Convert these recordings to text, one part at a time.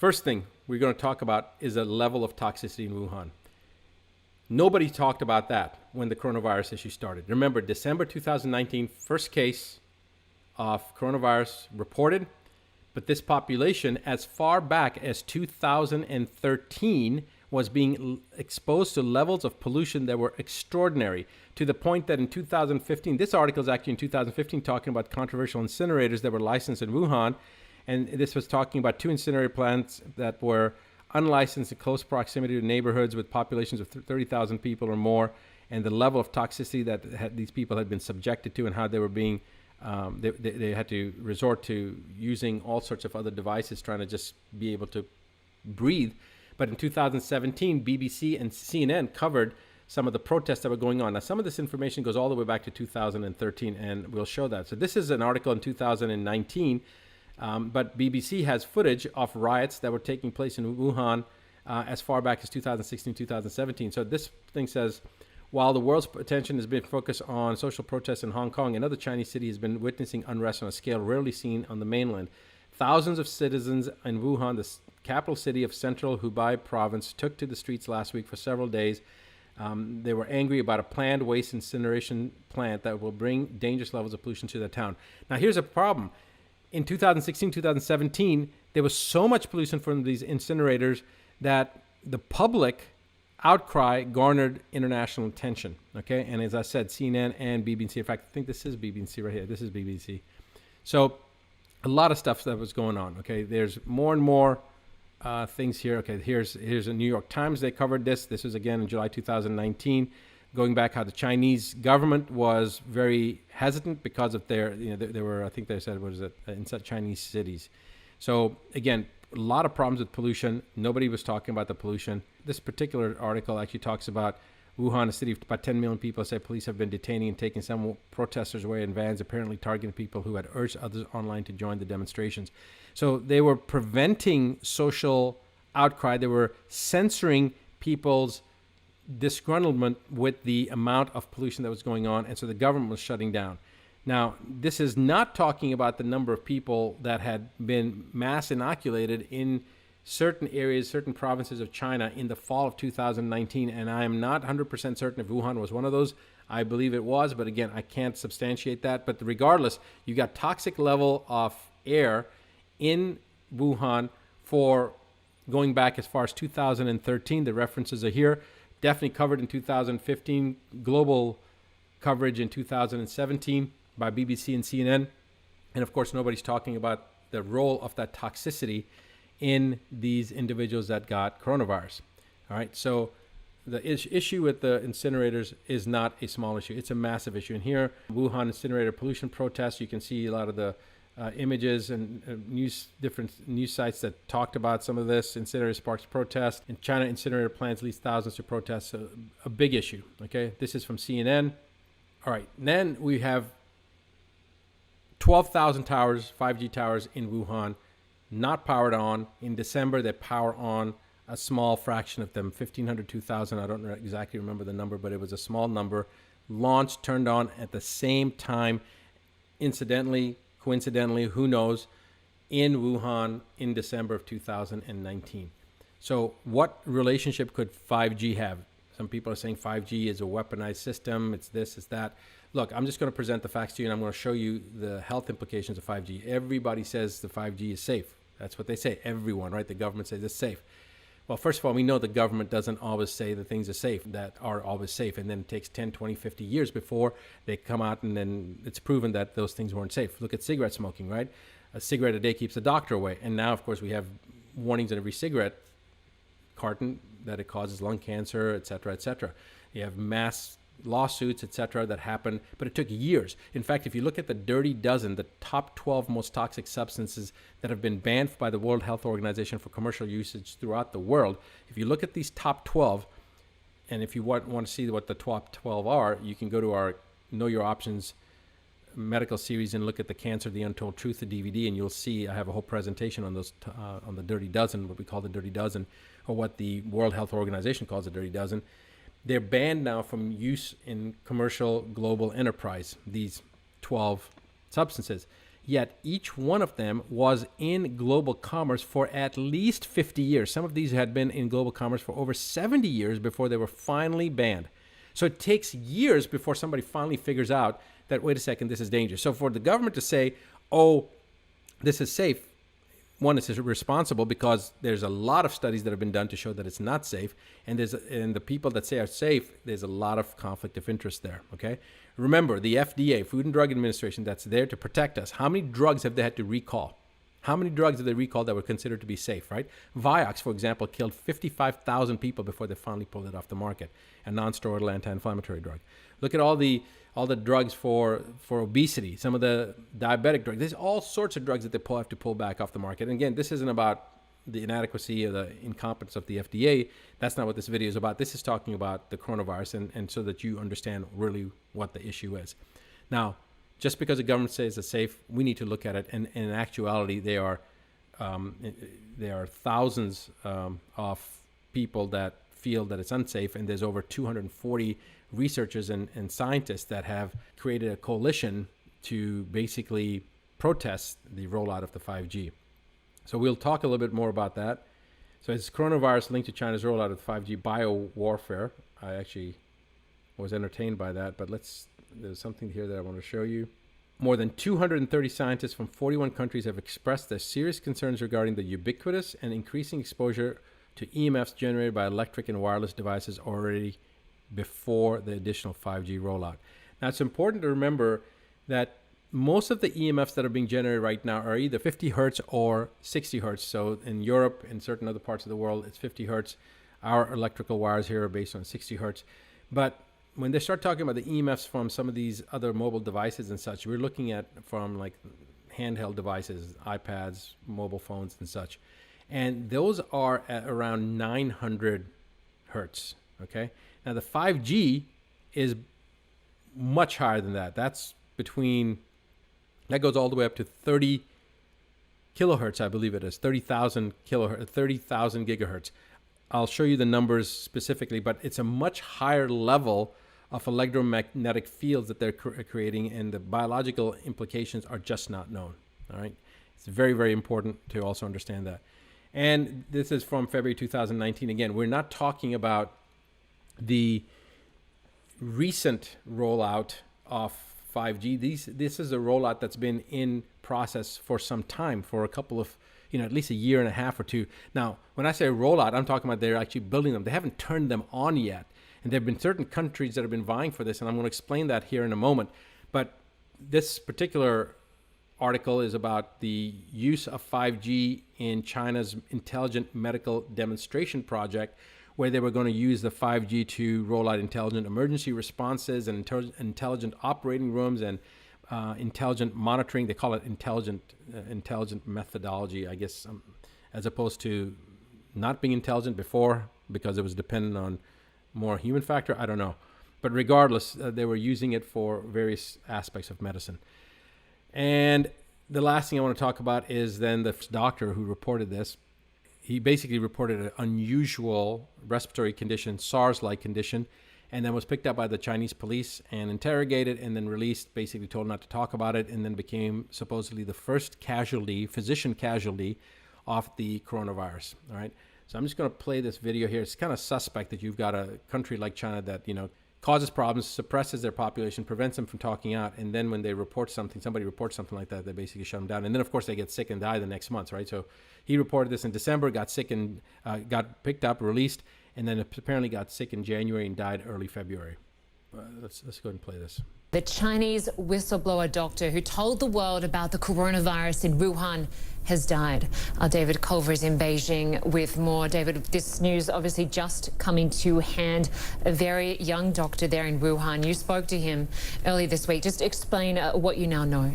First thing we're going to talk about is the level of toxicity in Wuhan. Nobody talked about that when the coronavirus issue started. Remember, December 2019, first case of coronavirus reported, but this population, as far back as 2013, was being exposed to levels of pollution that were extraordinary, to the point that in 2015, this article is actually in 2015 talking about controversial incinerators that were licensed in Wuhan, and this was talking about 2 incinerator plants that were unlicensed in close proximity to neighborhoods with populations of 30,000 people or more, and the level of toxicity that these people had been subjected to, and how they were being, they had to resort to using all sorts of other devices trying to just be able to breathe. But in 2017, BBC and CNN covered some of the protests that were going on. Now, some of this information goes all the way back to 2013, and we'll show that. So this is an article in 2019, but BBC has footage of riots that were taking place in Wuhan as far back as 2016, 2017. So this thing says, while the world's attention has been focused on social protests in Hong Kong, another Chinese city has been witnessing unrest on a scale rarely seen on the mainland. Thousands of citizens in Wuhan, the capital city of central Hubei province, took to the streets last week for several days. They were angry about a planned waste incineration plant that will bring dangerous levels of pollution to the town. Now, here's a problem. In 2016, 2017, there was so much pollution from these incinerators that the public outcry garnered international attention. Okay, and as I said, CNN and BBC. In fact, I think this is BBC right here. This is BBC. So a lot of stuff that was going on. Okay, there's more and more things here. Okay, here's a New York Times. They covered this. This was again in July 2019, going back how the Chinese government was very hesitant because of their, there were, I think they said, what is it, in such Chinese cities. So again, a lot of problems with pollution. Nobody was talking about the pollution. This particular article actually talks about Wuhan, a city of about 10 million people, say police have been detaining and taking some protesters away in vans, apparently targeting people who had urged others online to join the demonstrations. So they were preventing social outcry. They were censoring people's disgruntlement with the amount of pollution that was going on, and so the government was shutting down. Now, this is not talking about the number of people that had been mass inoculated in certain areas, certain provinces of China in the fall of 2019, and I am not 100% certain if Wuhan was one of those. I believe it was, but again, I can't substantiate that. But regardless, you got toxic level of air in Wuhan for going back as far as 2013. The references are here. Definitely covered in 2015, global coverage in 2017 by BBC and CNN. And of course, nobody's talking about the role of that toxicity in these individuals that got coronavirus. All right, so the issue with the incinerators is not a small issue. It's a massive issue. And here, Wuhan incinerator pollution protests, you can see a lot of the images and different news sites that talked about some of this. Incinerator sparks protest. In China, incinerator plants leads thousands to protest. So a big issue, okay? This is from CNN. All right, then we have 12,000 towers, 5G towers in Wuhan, not powered on. In December, they power on a small fraction of them, 1,500, 2,000. I don't exactly remember the number, but it was a small number. Launched, turned on at the same time, incidentally, coincidentally, who knows, in Wuhan in December of 2019. So what relationship could 5G have? Some people are saying 5G is a weaponized system. It's this, it's that. Look, I'm just going to present the facts to you, and I'm going to show you the health implications of 5G. Everybody says the 5G is safe. That's what they say. Everyone, right? The government says it's safe. Well, first of all, we know the government doesn't always say the things are safe, that are always safe. And then it takes 10, 20, 50 years before they come out and then it's proven that those things weren't safe. Look at cigarette smoking, right? A cigarette a day keeps the doctor away. And now, of course, we have warnings in every cigarette carton that it causes lung cancer, et cetera, et cetera. You have mass lawsuits, et cetera, that happen, but it took years. In fact, if you look at the dirty dozen, the top 12 most toxic substances that have been banned by the World Health Organization for commercial usage throughout the world, if you look at these top 12, and if you want to see what the top 12 are, you can go to our Know Your Options medical series and look at the Cancer, the Untold Truth, the DVD, and you'll see I have a whole presentation on those, on the dirty dozen, what we call the dirty dozen, or what the World Health Organization calls the dirty dozen. They're banned now from use in commercial global enterprise, these 12 substances. Yet each one of them was in global commerce for at least 50 years. Some of these had been in global commerce for over 70 years before they were finally banned. So it takes years before somebody finally figures out that, wait a second, this is dangerous. So for the government to say, oh, this is safe, one, it's irresponsible because there's a lot of studies that have been done to show that it's not safe. And the people that say are safe, there's a lot of conflict of interest there, okay? Remember, the FDA, Food and Drug Administration, that's there to protect us. How many drugs have they had to recall? How many drugs have they recalled that were considered to be safe, right? Vioxx, for example, killed 55,000 people before they finally pulled it off the market, a non-steroidal anti-inflammatory drug. Look at all the drugs for obesity, some of the diabetic drugs. There's all sorts of drugs that they have to pull back off the market. And again, this isn't about the inadequacy or the incompetence of the FDA. That's not what this video is about. This is talking about the coronavirus, and so that you understand really what the issue is. Now, just because the government says it's safe, we need to look at it. And in actuality, there are thousands of people that feel that it's unsafe, and there's over 240 researchers and scientists that have created a coalition to basically protest the rollout of the 5G. So we'll talk a little bit more about that. So it's coronavirus linked to China's rollout of 5G biowarfare. I actually was entertained by that, but there's something here that I want to show you. More than 230 scientists from 41 countries have expressed their serious concerns regarding the ubiquitous and increasing exposure to EMFs generated by electric and wireless devices already before the additional 5G rollout. Now, it's important to remember that most of the EMFs that are being generated right now are either 50 hertz or 60 hertz. So in Europe and certain other parts of the world, it's 50 hertz. Our electrical wires here are based on 60 hertz. But when they start talking about the EMFs from some of these other mobile devices and such, we're looking at from like handheld devices, iPads, mobile phones and such. And those are at around 900 hertz, okay? Now the 5G is much higher than that. That goes all the way up to 30 kilohertz, I believe it is, 30,000 kilohertz, 30,000 gigahertz. I'll show you the numbers specifically, but it's a much higher level of electromagnetic fields that they're creating, and the biological implications are just not known, all right? It's very, very important to also understand that. And this is from February 2019. Again, we're not talking about the recent rollout of 5G. This is a rollout that's been in process for some time, for a couple of, at least a year and a half or two. Now, when I say rollout, I'm talking about they're actually building them. They haven't turned them on yet. And there have been certain countries that have been vying for this, and I'm going to explain that here in a moment. But this particular article is about the use of 5G in China's Intelligent Medical Demonstration Project, where they were going to use the 5G to roll out intelligent emergency responses and intelligent operating rooms and intelligent monitoring. They call it intelligent methodology, I guess, as opposed to not being intelligent before because it was dependent on more human factor. I don't know. But regardless, they were using it for various aspects of medicine. And the last thing I want to talk about is then the doctor who reported this. He basically reported an unusual respiratory condition, SARS-like condition, and then was picked up by the Chinese police and interrogated and then released, basically told not to talk about it, and then became supposedly the first physician casualty of the coronavirus. All right. So I'm just going to play this video here. It's kind of suspect that you've got a country like China that, causes problems, suppresses their population, prevents them from talking out, and then when they report something, somebody reports something like that, they basically shut them down. And then, of course, they get sick and die the next month, right? So he reported this in December, got sick and got picked up, released, and then apparently got sick in January and died early February. Let's go ahead and play this. The Chinese whistleblower doctor who told the world about the coronavirus in Wuhan has died. Our David Culver is in Beijing with more. David, this news obviously just coming to hand. A very young doctor there in Wuhan. You spoke to him early this week. Just explain what you now know.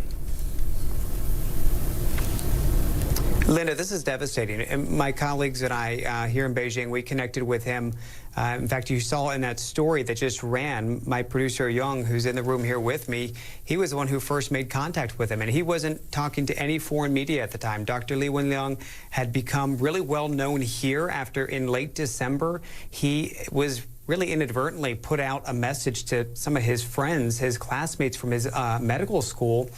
Linda, this is devastating. And my colleagues and I here in Beijing, we connected with him. In fact, you saw in that story that just ran, my producer Young, who's in the room here with me, he was the one who first made contact with him, and he wasn't talking to any foreign media at the time. Dr. Li Wenliang had become really well known here after, in late December, he was really inadvertently put out a message to some of his friends, his classmates from his medical school,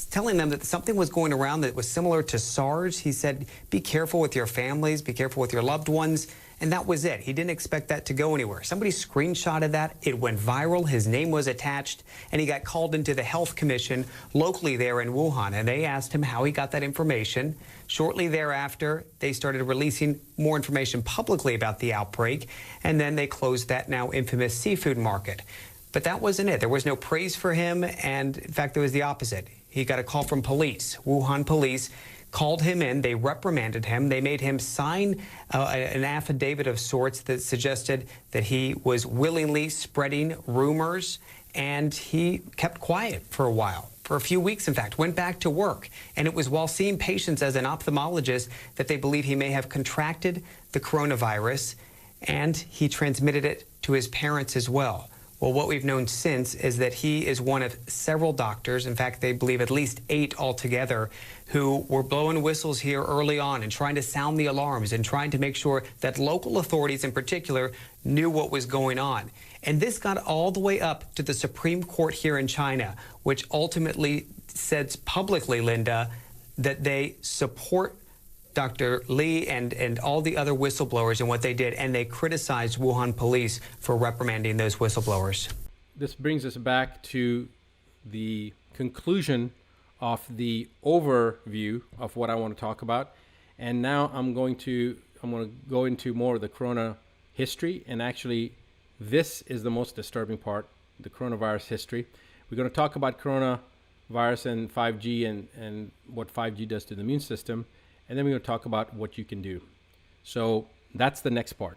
telling them that something was going around that was similar to SARS. He said, be careful with your families, be careful with your loved ones. And that was it. He didn't expect that to go anywhere. Somebody screenshotted that. It went viral. His name was attached, and he got called into the health commission locally there in Wuhan. And they asked him how he got that information. Shortly thereafter, they started releasing more information publicly about the outbreak. And then they closed that now infamous seafood market. But that wasn't it. There was no praise for him. And in fact, there was the opposite. He got a call from police. Wuhan police called him in. They reprimanded him. They made him sign an affidavit of sorts that suggested that he was willingly spreading rumors, and he kept quiet for a while. For a few weeks, in fact, went back to work. And it was while seeing patients as an ophthalmologist that they believe he may have contracted the coronavirus, and he transmitted it to his parents as well. Well, what we've known since is that he is one of several doctors, in fact, they believe at least 8 altogether, who were blowing whistles here early on and trying to sound the alarms and trying to make sure that local authorities in particular knew what was going on. And this got all the way up to the Supreme Court here in China, which ultimately says publicly, Linda, that they support Dr. Li and all the other whistleblowers and what they did, and they criticized Wuhan police for reprimanding those whistleblowers. This brings us back to the conclusion of the overview of what I want to talk about. And now I'm going to go into more of the corona history, and actually this is the most disturbing part, the coronavirus history. We're going to talk about coronavirus and 5G and what 5G does to the immune system. And then we're going to talk about what you can do. So that's the next part.